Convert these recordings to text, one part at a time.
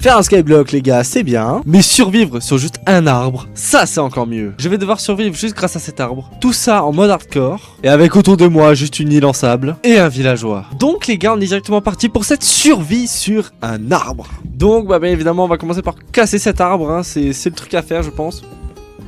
Faire un skyblock les gars c'est bien, mais survivre sur juste un arbre, ça c'est encore mieux. Je vais devoir survivre juste grâce à cet arbre. Tout ça en mode hardcore, et avec autour de moi juste une île en sable, et un villageois. Donc les gars on est directement parti pour cette survie sur un arbre. Donc bah bien évidemment on va commencer par casser cet arbre, hein. C'est le truc à faire je pense.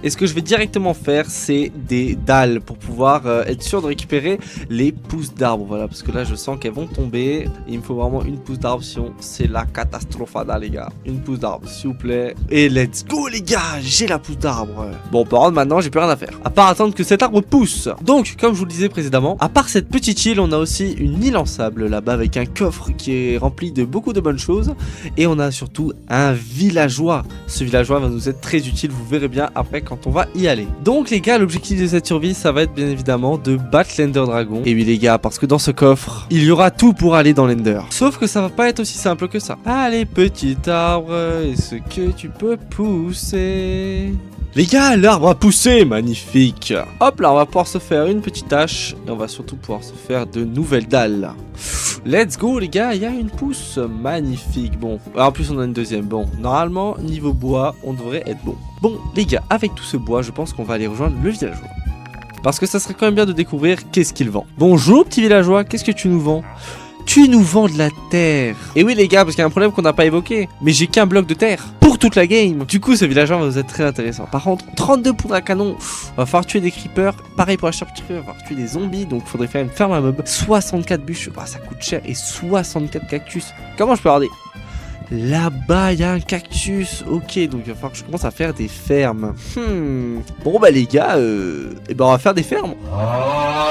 Et ce que je vais directement faire, c'est des dalles pour pouvoir être sûr de récupérer les pousses d'arbres. Voilà, parce que là, je sens qu'elles vont tomber. Il me faut vraiment une pousse d'arbre, sinon c'est la catastrophada, les gars. Une pousse d'arbre, s'il vous plaît. Et let's go, les gars, j'ai la pousse d'arbre. Bon, par contre, maintenant, j'ai plus rien à faire. À part attendre que cet arbre pousse. Donc, comme je vous le disais précédemment, à part cette petite île, on a aussi une île en sable là-bas avec un coffre qui est rempli de beaucoup de bonnes choses. Et on a surtout un villageois. Ce villageois va nous être très utile, vous verrez bien après quand on va y aller. Donc les gars, l'objectif de cette survie, ça va être bien évidemment de battre l'Ender Dragon. Et oui les gars, parce que dans ce coffre, il y aura tout pour aller dans l'Ender. Sauf que ça va pas être aussi simple que ça. Allez petit arbre, est-ce que tu peux pousser? Les gars, l'arbre a poussé, magnifique. Hop là, on va pouvoir se faire une petite tâche. Et on va surtout pouvoir se faire de nouvelles dalles. Let's go les gars, il y a une pousse, magnifique. Bon, en plus on a une deuxième. Bon, normalement, niveau bois, on devrait être bon. Bon les gars, avec tout ce bois, je pense qu'on va aller rejoindre le villageois. Parce que ça serait quand même bien de découvrir qu'est-ce qu'il vend. Bonjour petit villageois, qu'est-ce que tu nous vends? Tu nous vends de la terre. Et oui les gars, parce qu'il y a un problème qu'on n'a pas évoqué. Mais j'ai qu'un bloc de terre pour toute la game. Du coup ce villageois va vous être très intéressant. Par contre 32 poudres à canon, va falloir tuer des creepers. Pareil pour la charpentière, il va falloir tuer des zombies. Donc il faudrait faire une ferme à mob. 64 bûches, bah, ça coûte cher. Et 64 cactus. Comment je peux regarder? Là-bas, il y a un cactus. Ok, donc il va falloir que je commence à faire des fermes. Bon, bah les gars, on va faire des fermes.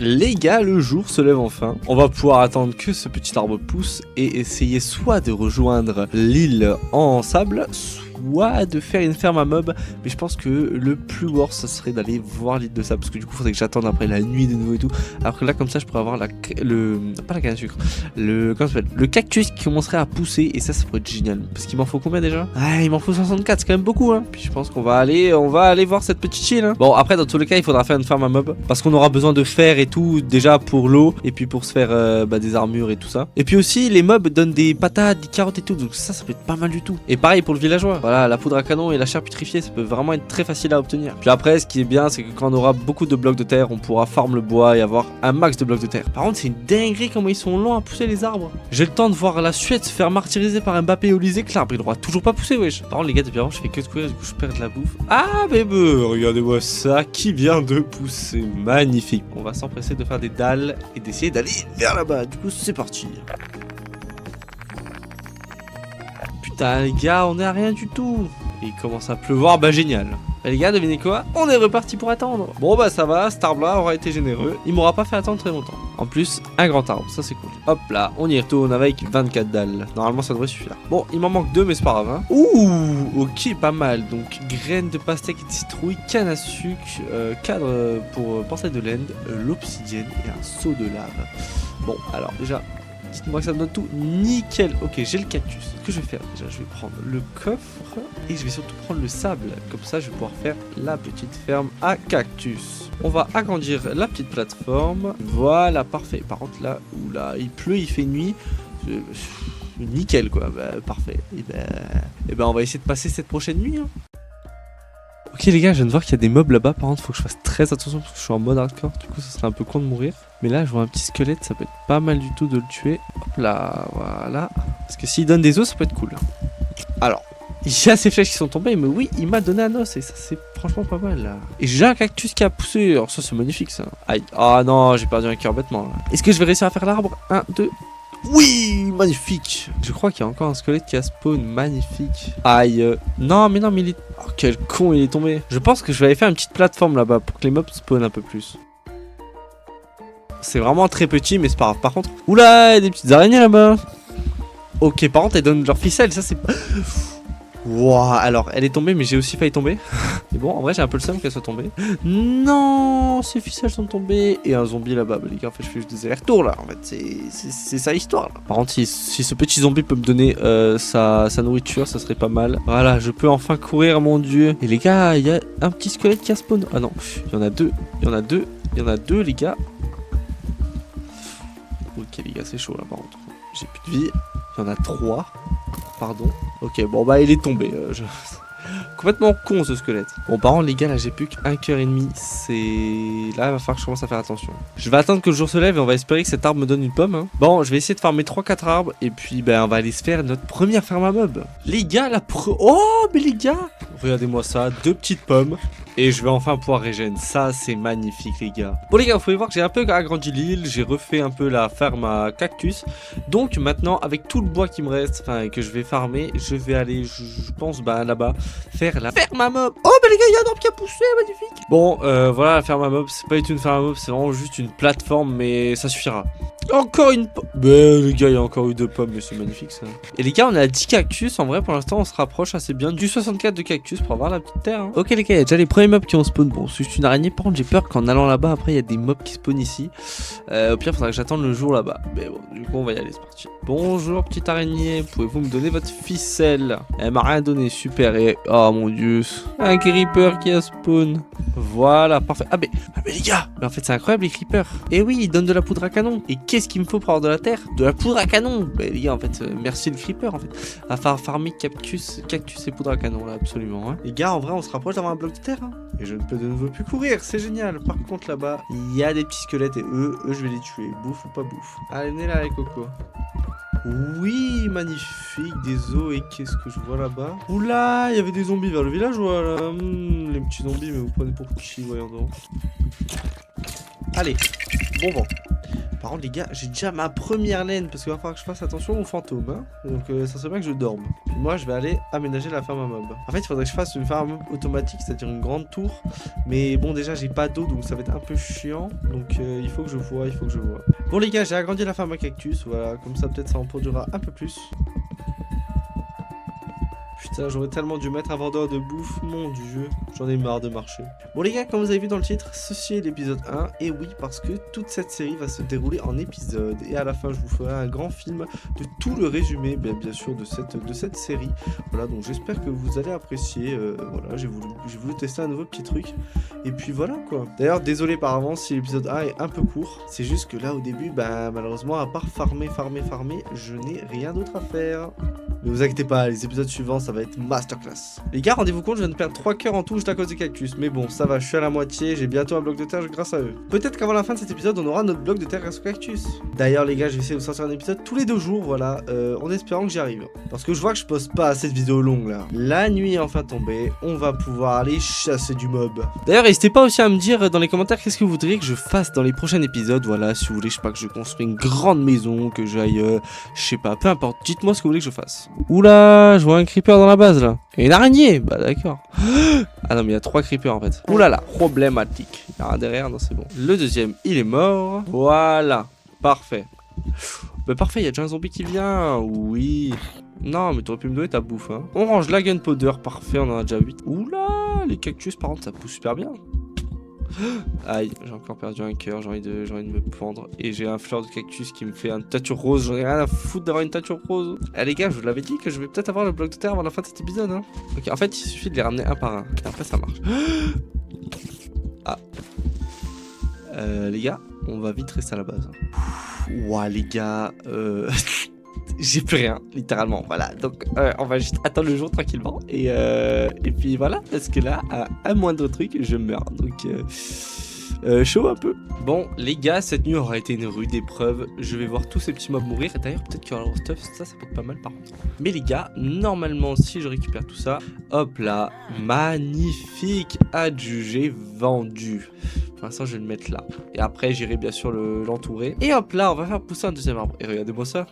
Les gars, le jour se lève enfin. On va pouvoir attendre que ce petit arbre pousse et essayer soit de rejoindre l'île en sable, soit de faire une ferme à mob. Mais je pense que le plus worst, ça serait d'aller voir l'île de sable. Parce que du coup, il faudrait que j'attende après la nuit de nouveau et tout. Alors que là, comme ça, je pourrais avoir pas la canne à sucre. Comment ça s'appelle? Le cactus qui commencerait à pousser. Et ça pourrait être génial. Parce qu'il m'en faut combien déjà? Ah, il m'en faut 64, c'est quand même beaucoup, hein. Puis je pense qu'on va aller voir cette petite île, hein. Bon, après, dans tous les cas, il faudra faire une ferme à mob. Parce qu'on aura besoin de fer et tout. Déjà pour l'eau. Et puis pour se faire des armures et tout ça. Et puis aussi, les mobs donnent des patates, des carottes et tout. Donc ça peut être pas mal du tout. Et pareil pour le villageois. Voilà, la poudre à canon et la chair putrifiée, ça peut vraiment être très facile à obtenir. Puis après, ce qui est bien, c'est que quand on aura beaucoup de blocs de terre, on pourra farm le bois et avoir un max de blocs de terre. Par contre, c'est une dinguerie comment ils sont lents à pousser les arbres. J'ai le temps de voir la Suède se faire martyriser par Mbappé au Élysée que l'arbre il aura toujours pas poussé, wesh. Par contre, les gars, depuis avant, je fais que de courir, du coup, je perds de la bouffe. Ah, bébé, regardez-moi ça qui vient de pousser. Magnifique. On va s'empresser de faire des dalles et d'essayer d'aller vers là-bas. Du coup, c'est parti. Putain, les gars, on est à rien du tout. Et il commence à pleuvoir, bah génial. Et les gars, devinez quoi? On est reparti pour attendre. Bon bah ça va, cet arbre là aura été généreux. Il m'aura pas fait attendre très longtemps. En plus, un grand arbre, ça c'est cool. Hop là, on y retourne avec 24 dalles. Normalement ça devrait suffire. Bon, il m'en manque 2 mais c'est pas grave, hein. Ouh, ok, pas mal. Donc graines de pastèque et de citrouille, canne à sucre, cadre pour portail de l'end, l'obsidienne et un seau de lave. Bon, alors déjà, dites-moi que ça me donne tout nickel. Ok, j'ai le cactus. Ce que je vais faire déjà, je vais prendre le coffre et je vais surtout prendre le sable. Comme ça, je vais pouvoir faire la petite ferme à cactus. On va agrandir la petite plateforme. Voilà, parfait. Par contre, là, oula, il pleut, il fait nuit. Nickel, quoi. Bah, parfait. Et ben, on va essayer de passer cette prochaine nuit, hein. Ok les gars, je viens de voir qu'il y a des mobs là-bas. Par contre, faut que je fasse très attention parce que je suis en mode hardcore. Du coup, ça serait un peu con de mourir. Mais là, je vois un petit squelette, ça peut être pas mal du tout de le tuer. Hop là, voilà. Parce que s'il donne des os, ça peut être cool. Alors, il y a ces flèches qui sont tombées, mais oui, il m'a donné un os et ça, c'est franchement pas mal là. Et j'ai un cactus qui a poussé. Alors, ça, c'est magnifique ça. Aïe. Ah non, j'ai perdu un cœur bêtement là. Est-ce que je vais réussir à faire l'arbre? 1, 2. Oui, magnifique. Je crois qu'il y a encore un squelette qui a spawn, magnifique. Aïe, non mais il est... Oh, quel con, il est tombé. Je pense que je vais aller faire une petite plateforme là-bas pour que les mobs spawnent un peu plus. C'est vraiment très petit, mais c'est pas grave. Par contre... Oula, il y a des petites araignées là-bas. Ok, par contre, elles donnent leur ficelle, ça c'est... Wouah, alors elle est tombée mais j'ai aussi failli tomber. Mais bon, en vrai j'ai un peu le seum qu'elle soit tombée. Non, ces ficelles sont tombées. Et un zombie là-bas, bah, les gars, en fait je fais juste des allers-retours là. En fait c'est ça l'histoire là. Par contre si ce petit zombie peut me donner sa nourriture, ça serait pas mal. Voilà, je peux enfin courir, mon dieu. Et les gars, il y a un petit squelette qui a spawn. Ah non, il y en a deux. Il y en a deux les gars. Ok les gars, c'est chaud là par contre. J'ai plus de vie. Il y en a 3. pardon. Ok, bon bah il est tombé. Complètement con ce squelette. Bon par contre les gars là j'ai plus qu'un cœur et demi. C'est... Là il va falloir que je commence à faire attention. Je vais attendre que le jour se lève et on va espérer que cet arbre me donne une pomme. Bon je vais essayer de farmer 3-4 arbres. Et puis ben on va aller se faire notre première ferme à mob. Les gars la Oh mais les gars, regardez-moi ça, 2 petites pommes. Et je vais enfin pouvoir régénérer. Ça c'est magnifique les gars. Bon les gars vous pouvez voir que j'ai un peu agrandi l'île. J'ai refait un peu la ferme à cactus. Donc maintenant avec tout le bois qui me reste, enfin que je vais farmer, je vais aller je pense bah là-bas faire la ferme à mob. Oh bah les gars il y a un arbre qui a poussé, magnifique. Bon voilà la ferme à mob, c'est pas du tout une ferme à mob, c'est vraiment juste une plateforme mais ça suffira. Encore une pomme. Bah les gars il y a encore eu 2 pommes mais c'est magnifique ça. Et les gars on a 10 cactus, en vrai pour l'instant on se rapproche assez bien du 64 de cactus pour avoir la petite terre. Ok les gars il y a déjà les premiers mobs qui ont spawn. Bon c'est juste une araignée, par contre j'ai peur qu'en allant là-bas après il y a des mobs qui spawnent ici. Au pire faudra que j'attende le jour là-bas. Mais bon du coup on va y aller, c'est parti. Bonjour petite araignée, pouvez-vous me donner votre ficelle? Elle m'a rien donné, super. Et oh mon dieu, un creeper qui a spawn. Voilà, parfait. Ah mais les gars, mais en fait c'est incroyable les creepers. Et oui, ils donnent de la poudre à canon. Et qu'est-ce qu'il me faut pour avoir de la terre? De la poudre à canon. Bah les gars en fait, merci le creeper en fait. À faire farmer cactus et poudre à canon là, absolument. Hein. Les gars en vrai on se rapproche d'avoir un bloc de terre. Hein. Et je ne peux de nouveau plus courir, c'est génial. Par contre là-bas, il y a des petits squelettes et eux je vais les tuer. Bouffe ou pas bouffe. Allez venez là les cocos. Oui, magnifique, des os. Et qu'est-ce que je vois là-bas? Oula, il y avait des zombies vers le village, voilà. Les petits zombies, mais vous prenez pour qui, voyons donc. Allez, bon vent. Par contre les gars, j'ai déjà ma première laine parce qu'il va falloir que je fasse attention aux fantômes. Hein. Donc ça serait bien que je dorme. Puis moi je vais aller aménager la ferme à mob. En fait il faudrait que je fasse une ferme à mob automatique, c'est-à-dire une grande tour. Mais bon déjà j'ai pas d'eau donc ça va être un peu chiant. Donc il faut que je vois, Bon les gars j'ai agrandi la ferme à cactus, voilà. Comme ça peut-être ça en produira un peu plus. Putain, j'aurais tellement dû mettre un vendeur de bouffe, mon dieu, j'en ai marre de marcher. Bon les gars, comme vous avez vu dans le titre, ceci est l'épisode 1, et oui, parce que toute cette série va se dérouler en épisodes, et à la fin je vous ferai un grand film de tout le résumé, bien sûr, de cette série. Voilà, donc j'espère que vous allez apprécier, voilà, j'ai voulu tester un nouveau petit truc, et puis voilà quoi. D'ailleurs, désolé par avance si l'épisode 1 est un peu court, c'est juste que là au début, bah malheureusement, à part farmer, je n'ai rien d'autre à faire. Ne vous inquiétez pas, les épisodes suivants, ça va être masterclass. Les gars, rendez-vous compte, je viens de perdre 3 cœurs en tout juste à cause des cactus. Mais bon, ça va, je suis à la moitié, j'ai bientôt un bloc de terre grâce à eux. Peut-être qu'avant la fin de cet épisode, on aura notre bloc de terre grâce aux cactus. D'ailleurs, les gars, je vais essayer de vous sortir un épisode tous les 2 jours, voilà, en espérant que j'y arrive. Parce que je vois que je poste pas assez de vidéos longues là. La nuit est enfin tombée, on va pouvoir aller chasser du mob. D'ailleurs, n'hésitez pas aussi à me dire dans les commentaires qu'est-ce que vous voudriez que je fasse dans les prochains épisodes. Voilà, si vous voulez, je sais pas, que je construise une grande maison, que j'aille, je sais pas, peu importe, dites-moi ce que vous voulez que je fasse. Oula, je vois un creeper dans la base là. Et une araignée, bah d'accord. Ah non mais il y a 3 creepers en fait. Oula là, problématique. Il y a un derrière, non c'est bon. Le deuxième, il est mort. Voilà, parfait. Bah parfait, il y a déjà un zombie qui vient. Oui. Non mais t'aurais pu me donner ta bouffe hein. On range la gunpowder, parfait, on en a déjà 8. Oula, les cactus par contre ça pousse super bien. Aïe, j'ai encore perdu un cœur, j'ai envie de me pendre. Et j'ai un fleur de cactus qui me fait une teinture rose. J'en ai rien à foutre d'avoir une teinture rose. Eh les gars, je vous l'avais dit que je vais peut-être avoir le bloc de terre avant la fin de cet épisode. Hein. Ok, en fait, il suffit de les ramener un par un. Et après, ça marche. Ah. Les gars, on va vite rester à la base. Ouah, les gars. J'ai plus rien, littéralement. Voilà, donc on va juste attendre le jour tranquillement. Et puis voilà, parce que là, à un moindre truc, je meurs. Donc, chaud un peu. Bon, les gars, cette nuit aura été une rude épreuve. Je vais voir tous ces petits mobs mourir. Et d'ailleurs, peut-être qu'il y aura leur stuff. Ça peut être pas mal par contre. Mais les gars, normalement, si je récupère tout ça, hop là, magnifique, adjugé, vendu. Pour l'instant, je vais le mettre là. Et après, j'irai bien sûr l'entourer. Et hop là, on va faire pousser un deuxième arbre. Et regardez-moi ça.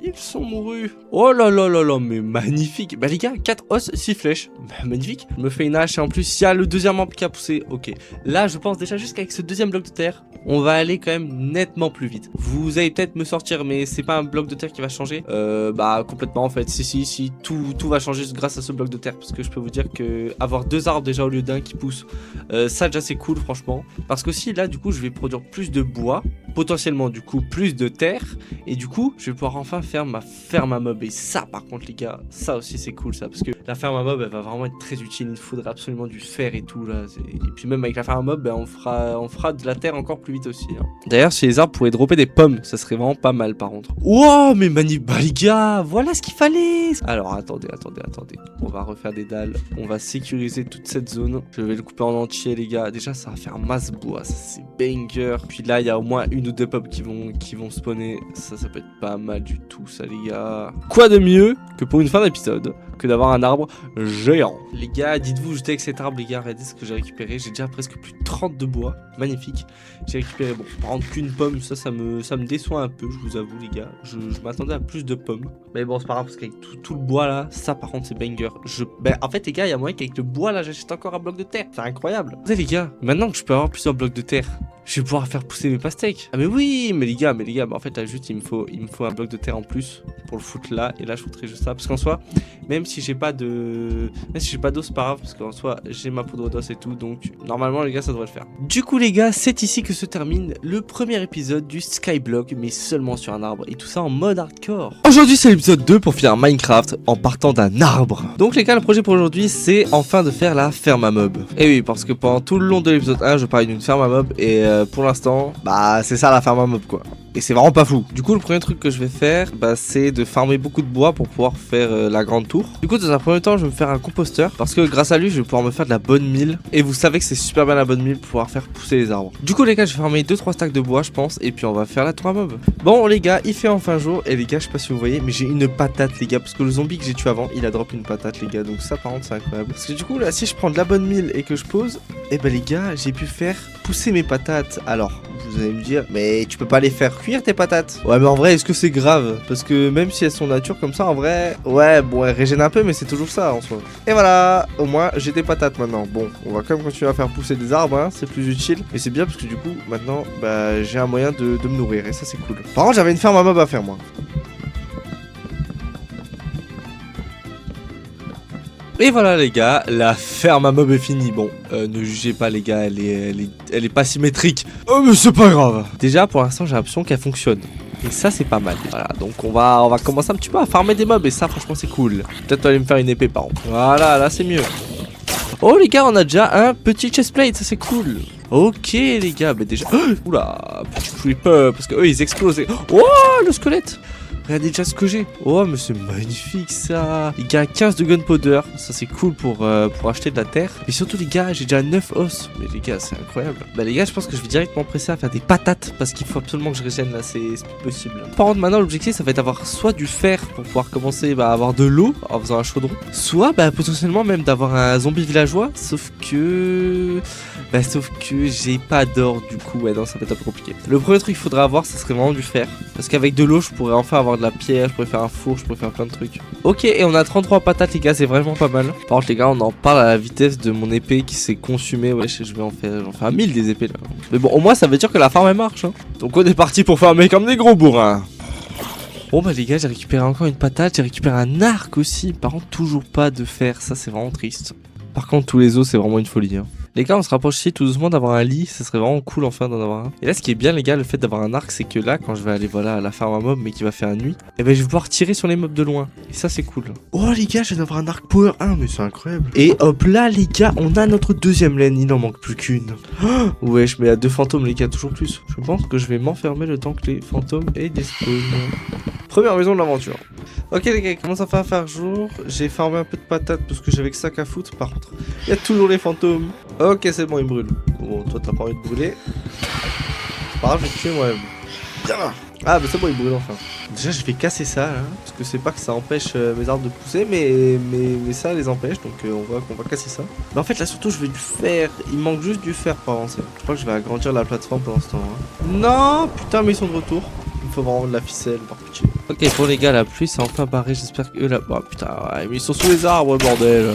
Ils sont mourus. Oh là là là là, mais magnifique. Bah les gars, 4 os, 6 flèches. Bah, magnifique. Je me fais une hache et en plus, il y a le deuxième arbre qui a poussé. Ok. Là, je pense déjà juste qu'avec ce deuxième bloc de terre, on va aller quand même nettement plus vite. Vous allez peut-être me sortir, mais c'est pas un bloc de terre qui va changer. Bah complètement en fait. Si, tout va changer grâce à ce bloc de terre. Parce que je peux vous dire que avoir 2 arbres déjà au lieu d'un qui pousse, ça déjà c'est cool franchement. Parce que si là, du coup, je vais produire plus de bois. Potentiellement du coup plus de terre. Et du coup, je vais pouvoir enfin faire faire ma ferme à mob. Et ça, par contre, les gars, ça aussi, c'est cool, ça. Parce que la ferme à mob, elle va vraiment être très utile. Il faudra absolument du fer et tout, là. Et puis même avec la ferme à mob, ben, on fera de la terre encore plus vite aussi. Hein. D'ailleurs, si les arbres pouvaient dropper des pommes, ça serait vraiment pas mal, par contre. Wow, mais bah les gars, voilà ce qu'il fallait. Alors, attendez. On va refaire des dalles. On va sécuriser toute cette zone. Je vais le couper en entier, les gars. Déjà, ça va faire masse bois. Ça, c'est banger. Puis là, il y a au moins une ou deux pommes qui vont spawner. Ça peut être pas mal du tout, ça, les gars. Quoi de mieux que pour une fin d'épisode que d'avoir un arbre géant. Les gars, dites-vous, j'étais avec cet arbre, les gars, regardez ce que j'ai récupéré. J'ai déjà presque plus de 30 de bois. Magnifique. J'ai récupéré, bon, par contre, qu'une pomme, ça me déçoit un peu, je vous avoue, les gars. Je m'attendais à plus de pommes. Mais bon, c'est pas grave, parce qu'avec tout le bois, là, ça, par contre, c'est banger. Ben, en fait, les gars, il y a moyen qu'avec le bois, là, j'achète encore un bloc de terre. C'est incroyable. Vous savez, les gars, maintenant que je peux avoir plusieurs blocs de terre, je vais pouvoir faire pousser mes pastèques. Ah mais oui, mais les gars, bah en fait là juste il me faut un bloc de terre en plus pour le foutre là, et là je foutrai juste ça parce qu'en soi, même si j'ai pas d'os, c'est pas grave parce qu'en soi j'ai ma poudre d'os et tout, donc normalement les gars ça devrait le faire. Du coup les gars, c'est ici que se termine le premier épisode du Skyblock, mais seulement sur un arbre et tout ça en mode hardcore. Aujourd'hui c'est l'épisode 2 pour finir Minecraft en partant d'un arbre. Donc les gars, le projet pour aujourd'hui c'est enfin de faire la ferme à mob. Et oui, parce que pendant tout le long de l'épisode 1 je parlais d'une ferme à mob et pour l'instant, bah c'est ça la ferme à mob quoi. Et c'est vraiment pas fou. Du coup, le premier truc que je vais faire, bah, c'est de farmer beaucoup de bois pour pouvoir faire la grande tour. Du coup, dans un premier temps, je vais me faire un composteur parce que grâce à lui, je vais pouvoir me faire de la bonne mille. Et vous savez que c'est super bien la bonne mille pour pouvoir faire pousser les arbres. Du coup, les gars, je vais farmer 2-3 stacks de bois, je pense, et puis on va faire la tour à mob. Bon, les gars, il fait enfin jour. Et les gars, je sais pas si vous voyez, mais j'ai une patate, les gars, parce que le zombie que j'ai tué avant, il a drop une patate, les gars. Donc ça, par contre, c'est incroyable. Parce que du coup, là, si je prends de la bonne mille et que je pose, et ben les gars, j'ai pu faire pousser mes patates. Alors, vous allez me dire, mais tu peux pas les faire cuire tes patates? Ouais, mais en vrai, est-ce que c'est grave? Parce que même si elles sont nature comme ça, en vrai, ouais, bon, elles régènent un peu, mais c'est toujours ça en soi. Et voilà, au moins j'ai des patates maintenant. Bon, on va quand même continuer à faire pousser des arbres, hein, c'est plus utile. Et c'est bien parce que du coup, maintenant, bah, j'ai un moyen de me nourrir, et ça c'est cool. Par contre, j'avais une ferme à mob à faire, moi. Et voilà les gars, la ferme à mob est finie. Bon, ne jugez pas les gars, elle est pas symétrique. Oh mais c'est pas grave. Déjà pour l'instant j'ai l'impression qu'elle fonctionne. Et ça c'est pas mal. Voilà, donc on va commencer un petit peu à farmer des mobs et ça franchement c'est cool. Peut-être aller me faire une épée par contre. Voilà, là c'est mieux. Oh les gars, on a déjà un petit chestplate, ça c'est cool. Ok les gars, bah déjà... Oh, oula, petit creeper, parce que eux ils explosent. Oh le squelette. Regardez déjà ce que j'ai. Oh mais c'est magnifique ça. Les gars, 15 de gunpowder. Ça c'est cool pour acheter de la terre. Et surtout les gars, j'ai déjà 9 os. Mais les gars, c'est incroyable. Bah les gars, je pense que je vais directement presser à faire des patates. Parce qu'il faut absolument que je régène là, c'est plus possible. Par contre maintenant l'objectif ça va être d'avoir soit du fer pour pouvoir commencer à avoir de l'eau en faisant un chaudron. Soit bah potentiellement même d'avoir un zombie villageois. Sauf que j'ai pas d'or du coup. Ouais non, ça va être un peu compliqué. Le premier truc qu'il faudra avoir, ça serait vraiment du fer. Parce qu'avec de l'eau je pourrais enfin avoir de la pierre, je pourrais faire un four, je pourrais faire plein de trucs. Ok, et on a 33 patates les gars, c'est vraiment pas mal. Par contre les gars, on en parle à la vitesse de mon épée qui s'est consumée. Ouais, j'en fais un 1000 des épées là. Mais bon, au moins ça veut dire que la farm elle marche hein. Donc on est parti pour farmer comme des gros bourrins. Bon bah les gars, j'ai récupéré encore une patate, j'ai récupéré un arc aussi. Par contre toujours pas de fer, ça c'est vraiment triste. Par contre tous les os c'est vraiment une folie hein. Les gars, on se rapproche ici tout doucement d'avoir un lit, ça serait vraiment cool enfin d'en avoir un. Et là, ce qui est bien, les gars, le fait d'avoir un arc, c'est que là, quand je vais aller voilà à la ferme à mob, mais qui va faire nuit, et ben je vais pouvoir tirer sur les mobs de loin. Et ça, c'est cool. Oh les gars, je viens d'avoir un arc power 1, mais c'est incroyable. Et hop là, les gars, on a notre deuxième laine, il n'en manque plus qu'une. Oh, wesh, mais à 2 fantômes, les gars, toujours plus. Je pense que je vais m'enfermer le temps que les fantômes aient des spawns. Première maison de l'aventure. Ok les gars, il commence à faire jour. J'ai farmé un peu de patates parce que j'avais que ça qu'à foutre. Par contre, il y a toujours les fantômes. Ok, c'est bon, ils brûlent. Bon, toi t'as pas envie de brûler. C'est pas grave, je vais te tuer moi-même. Ah bah c'est bon, ils brûlent enfin. Déjà je vais casser ça là, parce que c'est pas que ça empêche mes arbres de pousser, mais ça les empêche, donc on va casser ça. Mais en fait là surtout je veux du fer, il manque juste du fer pour avancer. Je crois que je vais agrandir la plateforme pour l'instant. Hein. Non, putain mais ils sont de retour. Il me faut vraiment de la ficelle, par pitié. Ok, pour les gars, la pluie c'est enfin barré, j'espère que eux là... Oh putain, ouais, mais ils sont sous les arbres, bordel.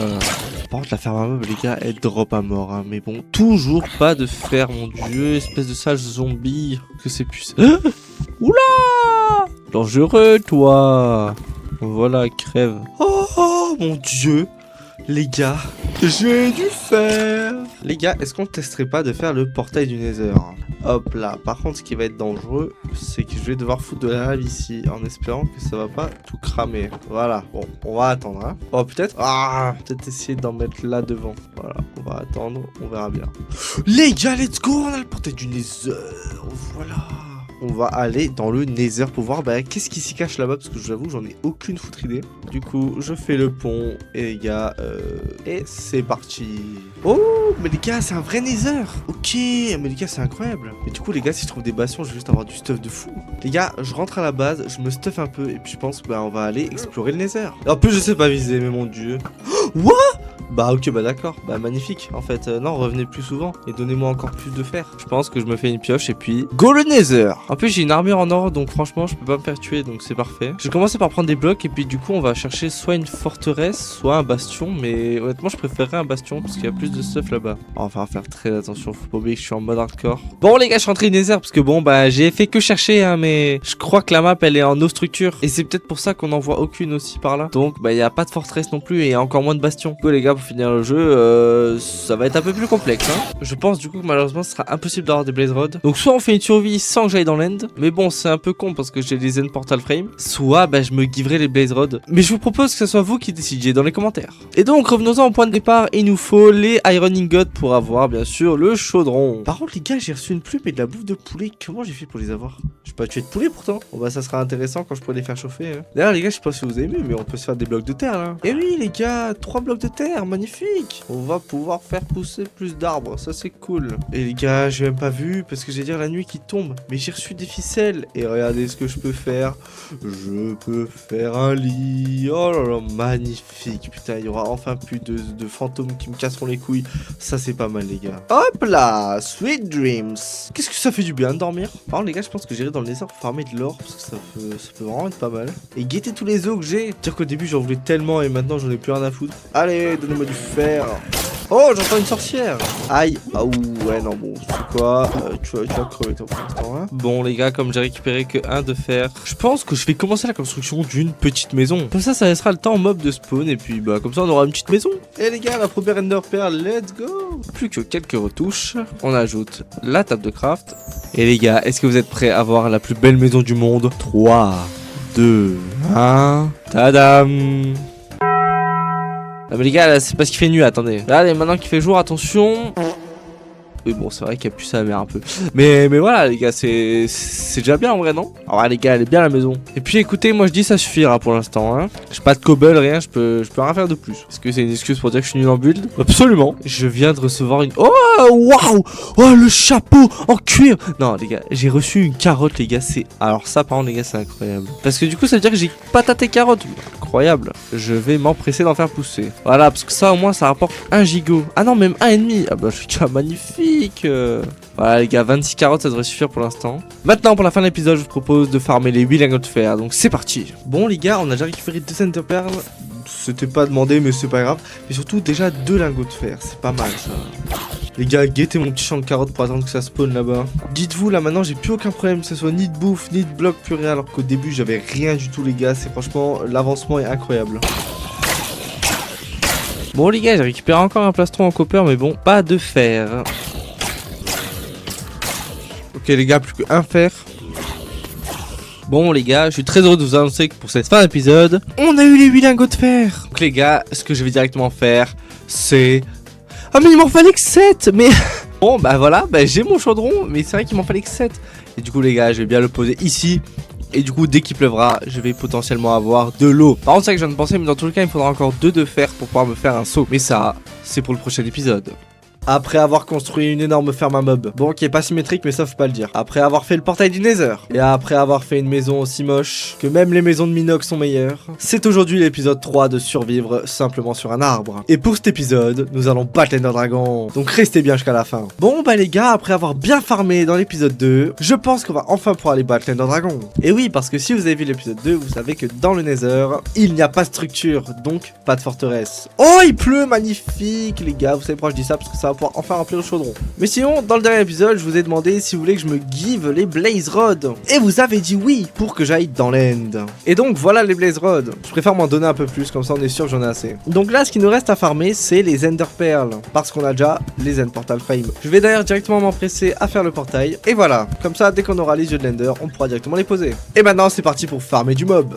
Par contre, la ferme à mob, les gars, elle drop à mort, hein. Mais bon, toujours pas de fer, mon dieu, espèce de sage zombie. Que c'est plus... Oula! Dangereux, toi. Voilà, crève. Oh, mon dieu. Les gars, j'ai du fer. Les gars, est-ce qu'on testerait pas de faire le portail du Nether? Hop là. Par contre, ce qui va être dangereux, c'est que je vais devoir foutre de la lave ici, en espérant que ça va pas tout cramer. Voilà. Bon, on va attendre, hein. Oh, peut-être. Ah, peut-être essayer d'en mettre là devant. Voilà, on va attendre, on verra bien. Les gars, let's go, on a le portail du Nether. Voilà. On va aller dans le Nether pour voir qu'est-ce qui s'y cache là-bas, parce que j'avoue j'en ai aucune foutre idée. Du coup je fais le pont et les gars et c'est parti. Oh mais les gars c'est un vrai Nether. Ok mais les gars c'est incroyable. Mais du coup les gars si je trouve des bastions je vais juste avoir du stuff de fou. Les gars je rentre à la base, je me stuff un peu et puis je pense on va aller explorer le Nether. En plus je sais pas viser mais mon dieu. What? Bah ok bah d'accord, bah magnifique en fait, non revenez plus souvent et donnez-moi encore plus de fer. Je pense que je me fais une pioche et puis go le Nether. En plus j'ai une armure en or donc franchement je peux pas me faire tuer donc c'est parfait. Je vais commencer par prendre des blocs et puis du coup on va chercher soit une forteresse soit un bastion, mais honnêtement je préférerais un bastion parce qu'il y a plus de stuff là-bas. Enfin faire très attention, faut pas oublier que je suis en mode hardcore. Bon les gars je suis rentré au Nether parce que bon j'ai fait que chercher hein, mais je crois que la map elle est en no structure et c'est peut-être pour ça qu'on en voit aucune aussi par là. Donc il y a pas de forteresse non plus et encore moins de bastions. Du coup les gars pour finir le jeu ça va être un peu plus complexe hein. Je pense du coup que malheureusement ce sera impossible d'avoir des blaze rods. Donc soit on fait une survie sans que j'aille dans l'end, mais bon c'est un peu con parce que j'ai les end portal frame, soit je me giverai les blaze rods. Mais je vous propose que ce soit vous qui décidiez dans les commentaires. Et donc revenons-en au point de départ, il nous faut les iron ingots pour avoir bien sûr le chaudron. Par contre les gars j'ai reçu une plume et de la bouffe de poulet, comment j'ai fait pour les avoir? J'ai pas tué de poulet pourtant. Bon ça sera intéressant quand je pourrai les faire chauffer hein. D'ailleurs les gars je sais pas si vous avez vu mais on peut se faire des blocs de terre là. Et oui les gars 3 blocs de terre, magnifique. On va pouvoir faire pousser plus d'arbres, ça c'est cool. Et les gars j'ai même pas vu parce que j'ai dire la nuit qui tombe, mais j'ai reçu des ficelles et regardez ce que je peux faire. Je peux faire un lit. Oh là là magnifique. Putain il y aura enfin plus de fantômes qui me casseront les couilles. Ça c'est pas mal les gars. Hop là, sweet dreams. Qu'est-ce que ça fait du bien de dormir. Par contre les gars je pense que j'irai dans le Nether pour farmer de l'or parce que ça peut vraiment être pas mal. Et guetter tous les os que j'ai. Dire qu'au début j'en voulais tellement et maintenant j'en ai plus rien à foutre. Allez donnez-moi du fer. Oh j'entends une sorcière. Aïe. Ah ouais non bon c'est quoi tu vas crever toi pour l'instant hein. Bon les gars comme j'ai récupéré que 1 de fer, je pense que je vais commencer la construction d'une petite maison. Comme ça laissera le temps au mob de spawn et puis comme ça on aura une petite maison. Et les gars la première ender pearl, let's go. Plus que quelques retouches, on ajoute la table de craft. Et les gars est-ce que vous êtes prêts à voir la plus belle maison du monde? 3, 2, 1, tadam. Ah mais les gars là c'est parce qu'il fait nuit, attendez. Regardez maintenant qu'il fait jour, attention. Oui bon c'est vrai qu'il y a plus sa mère un peu. Mais voilà les gars c'est déjà bien en vrai non? Alors les gars elle est bien la maison. Et puis écoutez moi je dis ça suffira pour l'instant hein. J'ai pas de cobble rien, je peux rien faire de plus. Est-ce que c'est une excuse pour dire que je suis nul en build? Absolument. Je viens de recevoir une... Oh waouh. Oh le chapeau en cuir. Non les gars j'ai reçu une carotte les gars c'est... Alors ça par contre les gars c'est incroyable. Parce que du coup ça veut dire que j'ai patate et carotte. Incroyable. Je vais m'empresser d'en faire pousser. Voilà parce que ça au moins ça rapporte 1 gigot. Ah non même 1,5. Ah bah je suis magnifique. Voilà les gars 26 carottes ça devrait suffire pour l'instant. Maintenant pour la fin de l'épisode je vous propose de farmer les 8 lingots de fer. Donc c'est parti. Bon les gars on a déjà récupéré 2 ender pearls. C'était pas demandé mais c'est pas grave. Et surtout déjà 2 lingots de fer. C'est pas mal ça. Les gars guettez mon petit champ de carottes pour attendre que ça spawn là-bas. Dites-vous là maintenant j'ai plus aucun problème que ce soit ni de bouffe ni de bloc plus rien. Alors qu'au début j'avais rien du tout les gars. C'est franchement l'avancement est incroyable. Bon les gars j'ai récupéré encore un plastron en copper mais bon pas de fer. Ok les gars plus qu'un fer. Bon les gars je suis très heureux de vous annoncer que pour cette fin d'épisode on a eu les 8 lingots de fer. Donc les gars ce que je vais directement faire c'est... Ah mais il m'en fallait que 7. Mais bon voilà j'ai mon chaudron. Mais c'est vrai qu'il m'en fallait que 7. Et du coup les gars je vais bien le poser ici. Et du coup dès qu'il pleuvra je vais potentiellement avoir de l'eau. Par contre c'est ça que je viens de penser mais dans tous les cas il me faudra encore 2 de fer pour pouvoir me faire un seau. Mais ça c'est pour le prochain épisode. Après avoir construit une énorme ferme à mob. Bon qui est pas symétrique mais ça faut pas le dire. Après avoir fait le portail du Nether. Et après avoir fait une maison aussi moche que même les maisons de Minox sont meilleures. C'est aujourd'hui l'épisode 3 de survivre simplement sur un arbre. Et pour cet épisode nous allons battre l'Ender Dragon. Donc restez bien jusqu'à la fin. Bon les gars après avoir bien farmé dans l'épisode 2. Je pense qu'on va enfin pouvoir aller battre l'Ender Dragon. Et oui parce que si vous avez vu l'épisode 2 vous savez que dans le Nether il n'y a pas de structure. Donc pas de forteresse. Oh il pleut magnifique les gars. Vous savez pourquoi je dis ça? Parce que ça va pouvoir enfin remplir le chaudron. Mais sinon, dans le dernier épisode, je vous ai demandé si vous voulez que je me give les Blaze Rods. Et vous avez dit oui pour que j'aille dans l'end. Et donc voilà les Blaze Rods. Je préfère m'en donner un peu plus, comme ça on est sûr que j'en ai assez. Donc là, ce qui nous reste à farmer, c'est les Ender Pearls. Parce qu'on a déjà les End Portal Frame. Je vais d'ailleurs directement m'empresser à faire le portail. Et voilà, comme ça, dès qu'on aura les yeux de l'Ender, on pourra directement les poser. Et maintenant, c'est parti pour farmer du mob.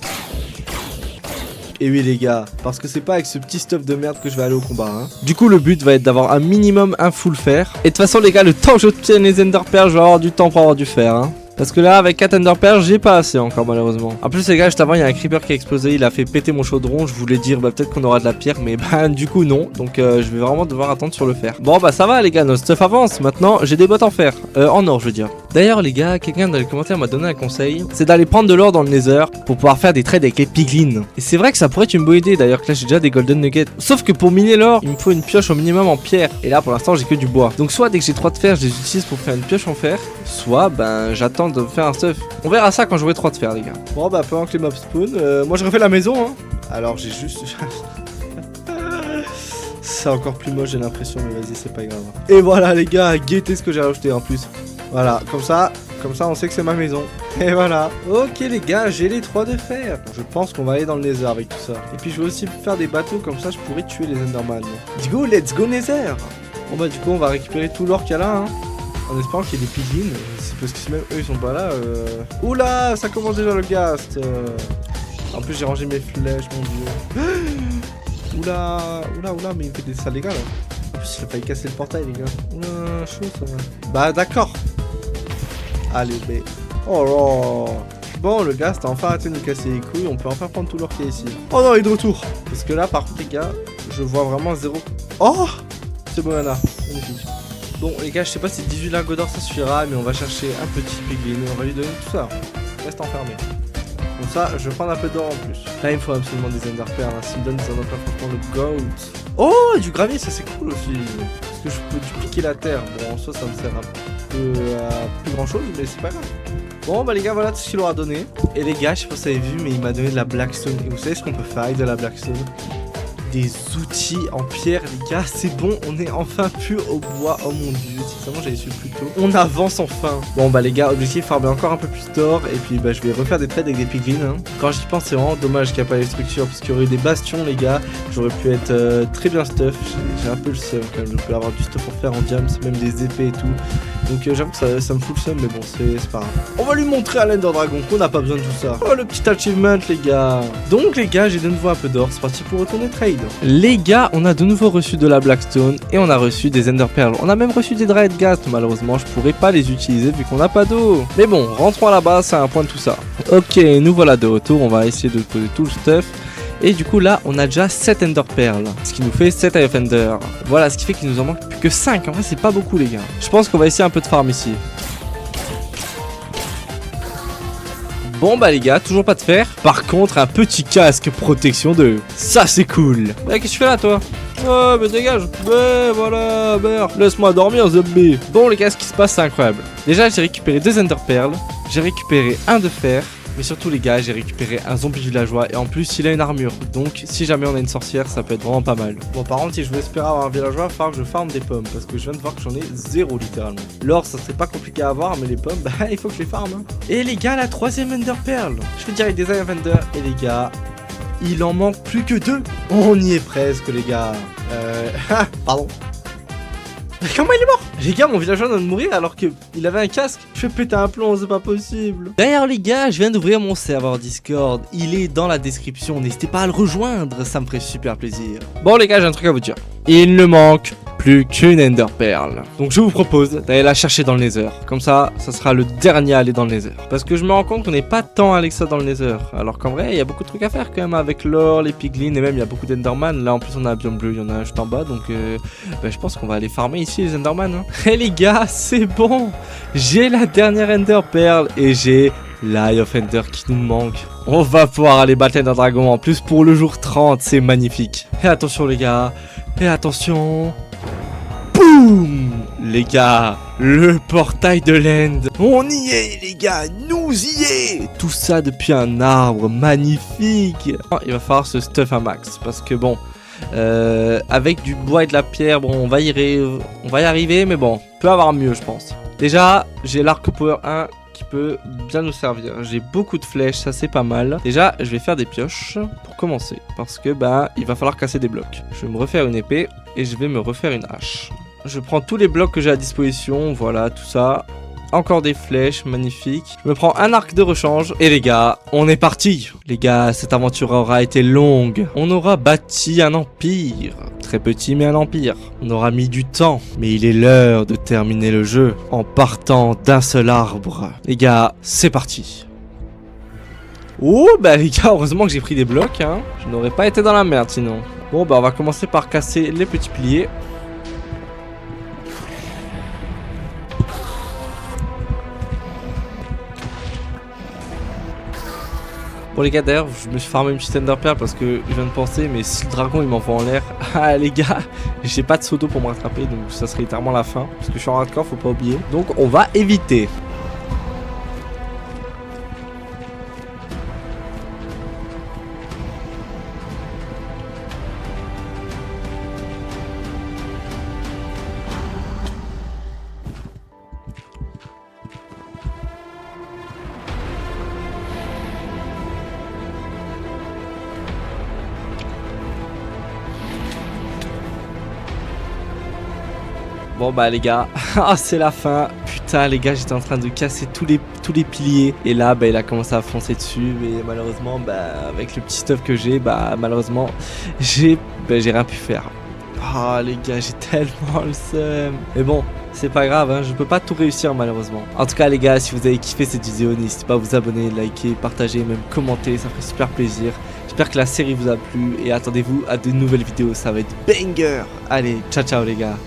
Et oui les gars, parce que c'est pas avec ce petit stuff de merde que je vais aller au combat hein. Du coup le but va être d'avoir un minimum un full fer. Et de toute façon les gars, le temps que j'obtienne les Ender Pearls, je vais avoir du temps pour avoir du fer hein. Parce que là avec 4 Ender Pearls j'ai pas assez encore malheureusement. En plus les gars, juste avant il y a un creeper qui a explosé, il a fait péter mon chaudron. Je voulais dire bah peut-être qu'on aura de la pierre, mais bah du coup non. Donc je vais vraiment devoir attendre sur le fer. Bon bah ça va les gars, notre stuff avance. Maintenant j'ai des bottes en fer, en or je veux dire. D'ailleurs les gars, quelqu'un dans les commentaires m'a donné un conseil, c'est d'aller prendre de l'or dans le nether pour pouvoir faire des trades avec les piglins. Et c'est vrai que ça pourrait être une bonne idée, d'ailleurs que là j'ai déjà des golden nuggets. Sauf que pour miner l'or, il me faut une pioche au minimum en pierre. Et là pour l'instant j'ai que du bois. Donc soit dès que j'ai 3 de fer, je les utilise pour faire une pioche en fer, soit ben j'attends de faire un stuff. On verra ça quand j'aurai 3 de fer les gars. Bon bah pendant que les mobs spawn, moi je refais la maison hein. Alors j'ai juste... c'est encore plus moche j'ai l'impression, mais vas-y c'est pas grave. Et voilà les gars, guettez ce que j'ai rajouté en plus. Voilà, comme ça on sait que c'est ma maison. Et voilà. Ok les gars, j'ai les 3 de fer. Je pense qu'on va aller dans le nether avec tout ça. Et puis je vais aussi faire des bateaux, comme ça je pourrais tuer les enderman. Let's go nether. Bon bah du coup on va récupérer tout l'or qu'il y a là hein. En espérant qu'il y ait des piglins. C'est parce que si même eux ils sont pas là Oula, ça commence déjà le ghast. En plus j'ai rangé mes flèches mon dieu. Oula, mais il me fait des sales dégâts là. En plus il a failli casser le portail les gars. Oula, chaud ça va. Bah d'accord. Allez, B. Oh là. Bon, le ghast a enfin arrêté de nous casser les couilles. On peut enfin prendre tout l'or qu'il y a ici. Oh non, il est de retour. Parce que là, par contre, les gars, je vois vraiment zéro. Oh, c'est bon, Anna. Magnifique. Bon, les gars, je sais pas si 18 lingots d'or ça suffira, mais on va chercher un petit piglin et on va lui donner tout ça. Reste enfermé. Comme ça, je vais prendre un peu d'or en plus. Là, il me faut absolument des ender pearls. Hein. S'il me donne des ender pearls, franchement, le goat. Oh, du gravier, ça c'est cool aussi. Parce que je peux dupliquer la terre. Bon, en soi, ça me sert un peu à plus grand chose, mais c'est pas grave. Bon, bah les gars, voilà tout ce qu'il aura donné. Et les gars, je sais pas si vous avez vu, mais il m'a donné de la blackstone. Et vous savez ce qu'on peut faire avec de la blackstone? Des outils en pierre, les gars, c'est bon, on est enfin plus au bois. Oh mon dieu, si seulement j'avais su plus tôt. On avance enfin. Bon bah les gars, objectif farmer encore un peu plus d'or. Et puis bah je vais refaire des trades avec des piglins hein. Quand j'y pense, c'est vraiment dommage qu'il n'y a pas les structures, parce qu'il y aurait eu des bastions les gars. J'aurais pu être très bien stuff. J'ai un peu le seum quand même, je peux avoir du stuff pour faire en diams, même des épées et tout. Donc j'avoue que ça me fout le seum, mais bon c'est pas grave. On va lui montrer à l'Ender Dragon qu'on n'a pas besoin de tout ça. Oh le petit achievement les gars. Donc les gars, j'ai de nouveau un peu d'or, c'est parti pour retourner trade. Les gars, on a de nouveau reçu de la blackstone et on a reçu des ender pearls. On a même reçu des dried ghast, malheureusement je pourrais pas les utiliser vu qu'on n'a pas d'eau. Mais bon, rentrons à la base, c'est un point de tout ça. Ok, nous voilà de retour, on va essayer de poser tout le stuff. Et du coup là, on a déjà 7 ender pearls, ce qui nous fait 7 eye of ender. Voilà, ce qui fait qu'il nous en manque plus que 5, en vrai c'est pas beaucoup les gars. Je pense qu'on va essayer un peu de farm ici. Bon bah les gars, toujours pas de fer. Par contre, un petit casque protection 2. Ça c'est cool. Qu'est-ce que tu fais là toi? Ouais, mais dégage. Ouais, voilà, merde. Laisse-moi dormir, zombie. Bon les gars, ce qui se passe c'est incroyable. Déjà, j'ai récupéré 2 ender pearls. J'ai récupéré un de fer. Mais surtout les gars, j'ai récupéré un zombie villageois et en plus il a une armure. Donc si jamais on a une sorcière, ça peut être vraiment pas mal. Bon par contre, si je veux espérer avoir un villageois, il va falloir que je farme des pommes. Parce que je viens de voir que j'en ai 0 littéralement. L'or ça serait pas compliqué à avoir, mais les pommes, bah il faut que je les farme hein. Et les gars, la 3ème ender pearl. Je fais direct des eye of ender. Et les gars, il en manque plus que 2. On y est presque les gars. Pardon. Mais comment il est mort? Les gars, mon villageois vient de mourir alors qu'il avait un casque. Je fais péter un plomb, c'est pas possible. D'ailleurs les gars, je viens d'ouvrir mon serveur Discord. Il est dans la description, n'hésitez pas à le rejoindre, ça me ferait super plaisir. Bon les gars, j'ai un truc à vous dire. Il ne manque plus qu'une ender pearl. Donc je vous propose d'aller la chercher dans le nether. Comme ça sera le dernier à aller dans le nether. Parce que je me rends compte qu'on n'est pas tant avec ça dans le nether. Alors qu'en vrai, il y a beaucoup de trucs à faire quand même avec l'or, les piglins et même il y a beaucoup d'enderman. Là en plus on a un biome bleu, il y en a un juste en bas. Donc je pense qu'on va aller farmer ici les enderman. Hein. Et les gars, c'est bon. J'ai la dernière ender pearl et j'ai l'Eye of Ender qui nous manque. On va pouvoir aller battre l'Ender Dragon en plus pour le jour 30, c'est magnifique. Et attention les gars, et attention. Boum! Les gars, le portail de l'End. On y est les gars, nous y est. Tout ça depuis un arbre magnifique. Il va falloir se stuff un max parce que bon, Avec du bois et de la pierre, bon on va y arriver, mais bon, peut avoir mieux je pense. Déjà, j'ai l'arc power 1 qui peut bien nous servir. J'ai beaucoup de flèches, ça c'est pas mal. Déjà, je vais faire des pioches pour commencer, parce que bah il va falloir casser des blocs. Je vais me refaire une épée et je vais me refaire une hache. Je prends tous les blocs que j'ai à disposition, voilà, tout ça. Encore des flèches, magnifique. Je me prends un arc de rechange. Et les gars, on est parti. Les gars, cette aventure aura été longue. On aura bâti un empire. Très petit, mais un empire. On aura mis du temps. Mais il est l'heure de terminer le jeu en partant d'un seul arbre. Les gars, c'est parti. Oh, bah les gars, heureusement que j'ai pris des blocs, hein. Je n'aurais pas été dans la merde sinon. Bon, bah on va commencer par casser les petits piliers. Bon les gars, d'ailleurs je me suis farmé une petite Ender Pearl parce que je viens de penser, mais si le dragon il m'envoie en l'air, ah les gars, j'ai pas de pseudo pour me rattraper, donc ça serait littéralement la fin, parce que je suis en hardcore, faut pas oublier. Donc on va éviter. Bon bah les gars, ah c'est la fin. Putain les gars, j'étais en train de casser tous les piliers. Et là bah il a commencé à foncer dessus. Mais malheureusement bah avec le petit stuff que j'ai, bah malheureusement j'ai rien pu faire. Ah les gars, j'ai tellement le seum. Mais bon, c'est pas grave, hein, je peux pas tout réussir malheureusement. En tout cas les gars, si vous avez kiffé cette vidéo, n'hésitez pas à vous abonner, liker, partager, même commenter, ça ferait super plaisir. J'espère que la série vous a plu et attendez-vous à de nouvelles vidéos, ça va être banger. Allez, ciao ciao les gars.